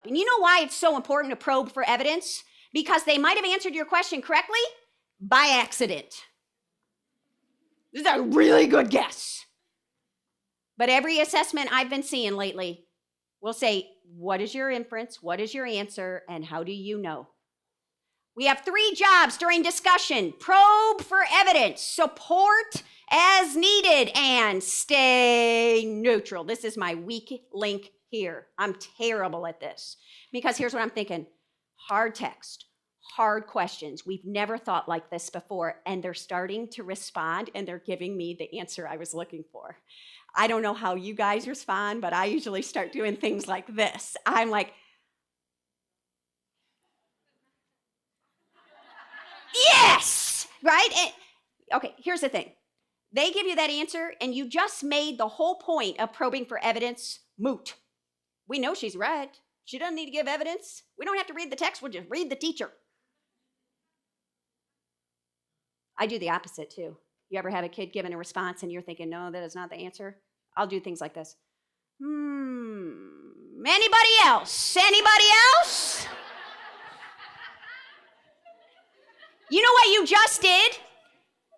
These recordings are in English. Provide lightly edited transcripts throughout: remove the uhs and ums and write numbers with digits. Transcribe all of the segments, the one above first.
And you know why it's so important to probe for evidence? Because they might have answered your question correctly by accident. This is a really good guess. But every assessment I've been seeing lately will say, what is your inference? What is your answer? And how do you know? We have 3 jobs during discussion: probe for evidence, support as needed, and stay neutral. This is my weak link here. I'm terrible at this because here's what I'm thinking: hard text, hard questions. We've never thought like this before, and they're starting to respond, and they're giving me the answer I was looking for. I don't know how you guys respond, but I usually start doing things like this. I'm like, yes, right? And, okay, here's the thing. They give you that answer, and you just made the whole point of probing for evidence moot. We know she's right. She doesn't need to give evidence. We don't have to read the text. We'll just read the teacher. I do the opposite too. You ever have a kid giving a response and you're thinking, no, that is not the answer? I'll do things like this. Anybody else? Anybody else? You know what you just did?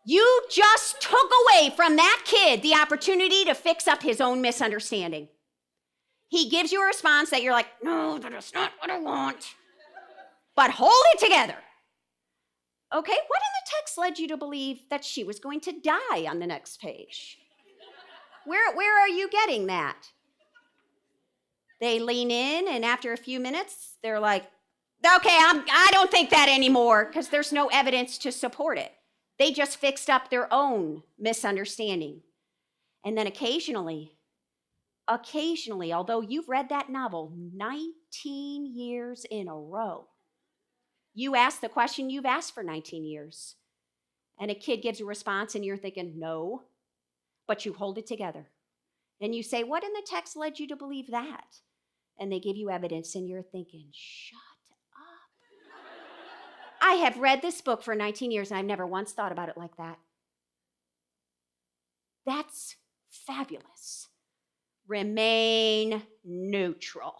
You just took away from that kid the opportunity to fix up his own misunderstanding. He gives you a response that you're like, no, that is not what I want. But hold it together. Okay, what in the text led you to believe that she was going to die on the next page? Where are you getting that? They lean in, and after a few minutes, they're like, okay, I don't think that anymore, because there's no evidence to support it. They just fixed up their own misunderstanding. And then occasionally, although you've read that novel 19 years in a row, you ask the question you've asked for 19 years, and a kid gives a response, and you're thinking, no, but you hold it together. And you say, what in the text led you to believe that? And they give you evidence, and you're thinking, shut up. I have read this book for 19 years, and I've never once thought about it like that. That's fabulous. Remain neutral.